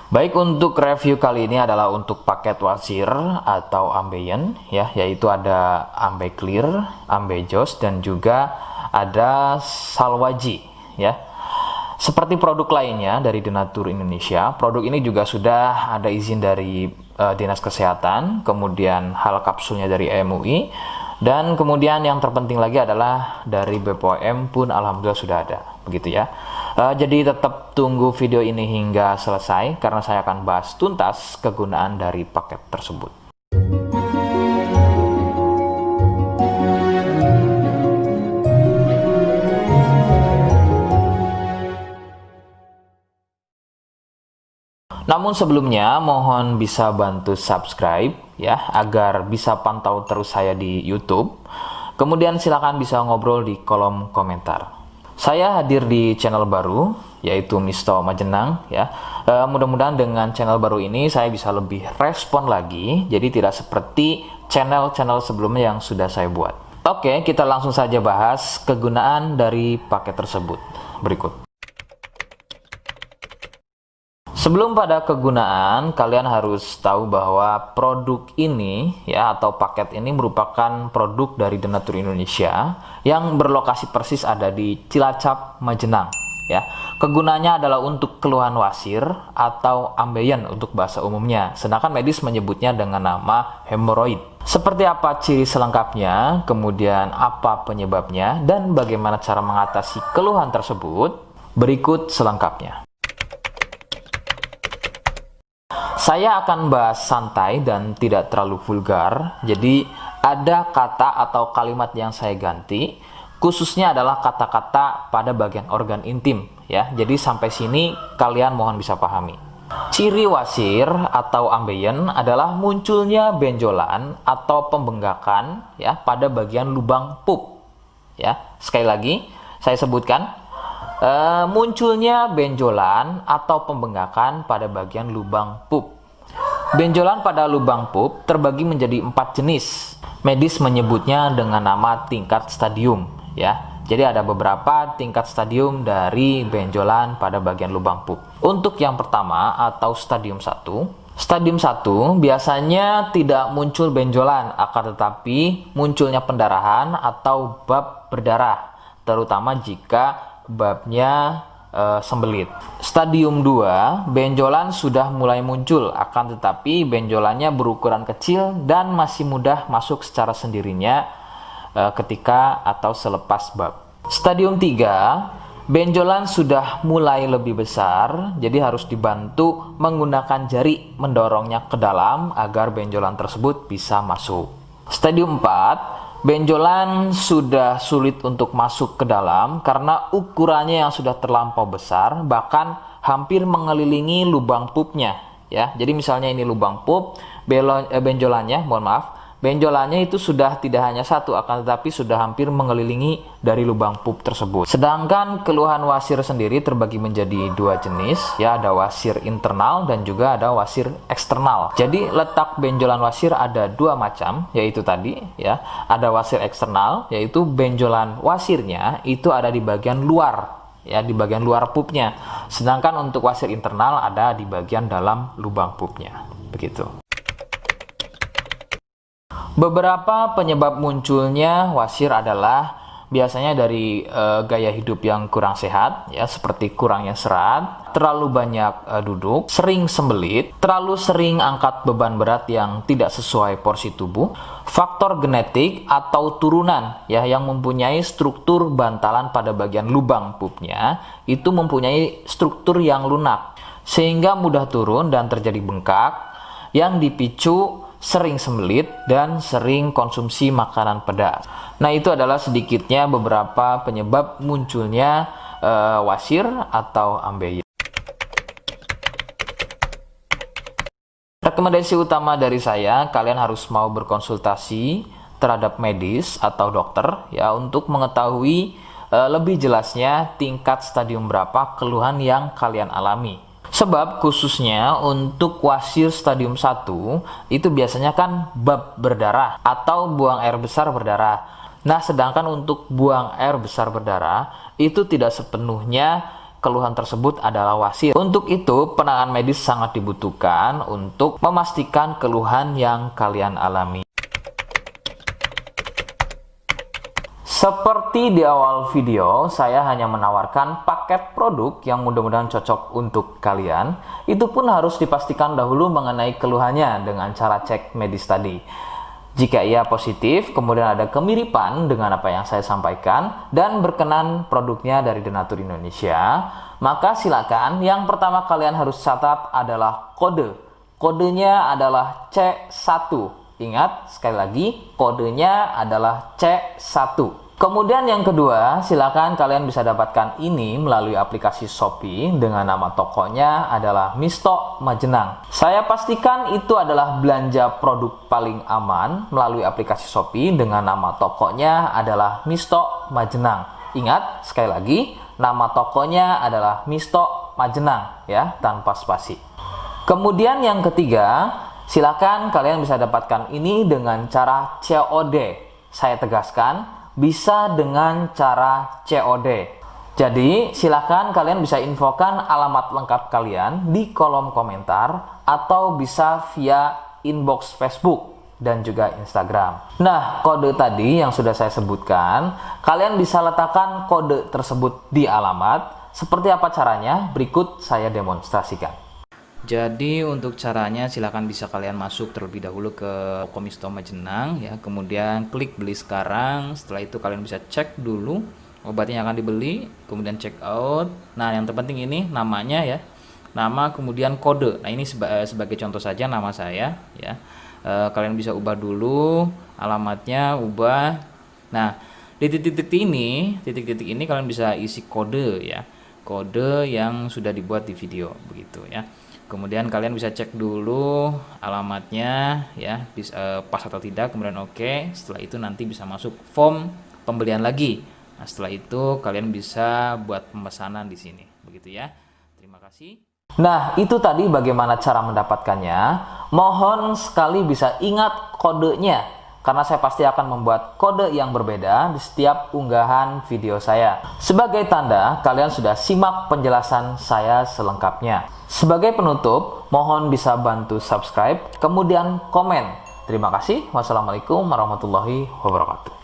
Baik, untuk review kali ini adalah untuk paket wasir atau ambeien ya, yaitu ada ambeclear, ambejos dan juga ada salwaji ya. Seperti produk lainnya dari Denatur Indonesia, produk ini juga sudah ada izin dari Dinas Kesehatan, kemudian hal kapsulnya dari MUI, dan kemudian yang terpenting lagi adalah dari BPOM pun alhamdulillah sudah ada, begitu ya. Jadi tetap tunggu video ini hingga selesai karena saya akan bahas tuntas kegunaan dari paket tersebut. Namun sebelumnya mohon bisa bantu subscribe ya agar bisa pantau terus saya di YouTube. Kemudian silakan bisa ngobrol di kolom komentar. Saya hadir di channel baru yaitu Misto Majenang ya. Mudah-mudahan dengan channel baru ini saya bisa lebih respon lagi. Jadi tidak seperti channel-channel sebelumnya yang sudah saya buat. Oke, kita langsung saja bahas kegunaan dari paket tersebut. Berikut. Sebelum pada kegunaan, kalian harus tahu bahwa produk ini ya atau paket ini merupakan produk dari Denatur Indonesia yang berlokasi persis ada di Cilacap, Majenang ya. Kegunaannya adalah untuk keluhan wasir atau ambeien untuk bahasa umumnya, sedangkan medis menyebutnya dengan nama hemoroid. Seperti apa ciri selengkapnya, kemudian apa penyebabnya, dan bagaimana cara mengatasi keluhan tersebut, berikut selengkapnya. Saya akan bahas santai dan tidak terlalu vulgar, jadi ada kata atau kalimat yang saya ganti, khususnya adalah kata-kata pada bagian organ intim ya. Jadi sampai sini kalian mohon bisa pahami. Ciri wasir atau ambeien adalah munculnya benjolan atau pembengkakan ya pada bagian lubang pup ya. Sekali lagi saya sebutkan. Munculnya benjolan atau pembengkakan pada bagian lubang pup. Benjolan pada lubang pup terbagi menjadi 4 jenis. Medis menyebutnya dengan nama tingkat stadium ya. Jadi ada beberapa tingkat stadium dari benjolan pada bagian lubang pup. Untuk yang pertama atau stadium 1, stadium 1 biasanya tidak muncul benjolan, akan tetapi munculnya pendarahan atau bab berdarah, terutama jika babnya sembelit. Stadium 2, benjolan sudah mulai muncul, akan tetapi benjolannya berukuran kecil dan masih mudah masuk secara sendirinya ketika atau selepas bab. Stadium 3, benjolan sudah mulai lebih besar, jadi harus dibantu menggunakan jari mendorongnya ke dalam agar benjolan tersebut bisa masuk. Stadium 4, benjolan sudah sulit untuk masuk ke dalam karena ukurannya yang sudah terlampau besar, bahkan hampir mengelilingi lubang pupnya ya. Jadi misalnya ini lubang pup, benjolannya, mohon maaf, benjolannya itu sudah tidak hanya satu, akan tetapi sudah hampir mengelilingi dari lubang pup tersebut. Sedangkan keluhan wasir sendiri terbagi menjadi 2 jenis ya, ada wasir internal dan juga ada wasir eksternal. Jadi letak benjolan wasir ada 2 macam, yaitu tadi ya, ada wasir eksternal yaitu benjolan wasirnya itu ada di bagian luar ya, di bagian luar pupnya. Sedangkan untuk wasir internal ada di bagian dalam lubang pupnya. Begitu. Beberapa penyebab munculnya wasir adalah biasanya dari gaya hidup yang kurang sehat ya, seperti kurangnya serat, terlalu banyak duduk, sering sembelit, terlalu sering angkat beban berat yang tidak sesuai porsi tubuh, faktor genetik atau turunan ya yang mempunyai struktur bantalan pada bagian lubang pupnya itu mempunyai struktur yang lunak sehingga mudah turun dan terjadi bengkak yang dipicu sering sembelit dan sering konsumsi makanan pedas. Nah, itu adalah sedikitnya beberapa penyebab munculnya wasir atau ambeien. Rekomendasi utama dari saya, kalian harus mau berkonsultasi terhadap medis atau dokter ya untuk mengetahui lebih jelasnya tingkat stadium berapa keluhan yang kalian alami. Sebab khususnya untuk wasir stadium 1 itu biasanya kan bab berdarah atau buang air besar berdarah. Nah, sedangkan untuk buang air besar berdarah itu tidak sepenuhnya keluhan tersebut adalah wasir. Untuk itu, penanganan medis sangat dibutuhkan untuk memastikan keluhan yang kalian alami. Seperti di awal video, saya hanya menawarkan paket produk yang mudah-mudahan cocok untuk kalian. Itu pun harus dipastikan dahulu mengenai keluhannya dengan cara cek medis tadi. Jika ia positif, kemudian ada kemiripan dengan apa yang saya sampaikan dan berkenan produknya dari Denatur Indonesia, maka silakan. Yang pertama kalian harus catat adalah kode. Kodenya adalah C1. Ingat, sekali lagi, kodenya adalah C1. Kemudian yang kedua, silakan kalian bisa dapatkan ini melalui aplikasi Shopee dengan nama tokonya adalah Misto Majenang. Saya pastikan itu adalah belanja produk paling aman melalui aplikasi Shopee dengan nama tokonya adalah Misto Majenang. Ingat, sekali lagi, nama tokonya adalah Misto Majenang ya, tanpa spasi. Kemudian yang ketiga, silakan kalian bisa dapatkan ini dengan cara COD. Saya tegaskan, bisa dengan cara COD. Jadi, silakan kalian bisa infokan alamat lengkap kalian di kolom komentar atau bisa via inbox Facebook dan juga Instagram. Nah, kode tadi yang sudah saya sebutkan, kalian bisa letakkan kode tersebut di alamat. Seperti apa caranya? Berikut saya demonstrasikan. Jadi untuk caranya silahkan bisa kalian masuk terlebih dahulu ke toko Misto Majenang ya, kemudian klik beli sekarang. Setelah itu kalian bisa cek dulu obatnya yang akan dibeli, kemudian check out. Nah yang terpenting ini namanya ya, nama kemudian kode. Nah ini sebagai contoh saja nama saya ya. Kalian bisa ubah dulu alamatnya, ubah. Nah di titik-titik ini kalian bisa isi kode ya, kode yang sudah dibuat di video begitu ya. Kemudian kalian bisa cek dulu alamatnya ya, pas atau tidak, kemudian oke. Setelah itu nanti bisa masuk form pembelian lagi. Nah, setelah itu kalian bisa buat pemesanan di sini. Begitu ya. Terima kasih. Nah, itu tadi bagaimana cara mendapatkannya. Mohon sekali bisa ingat kodenya, karena saya pasti akan membuat kode yang berbeda di setiap unggahan video saya. Sebagai tanda, kalian sudah simak penjelasan saya selengkapnya. Sebagai penutup, mohon bisa bantu subscribe, kemudian komen. Terima kasih. Wassalamualaikum warahmatullahi wabarakatuh.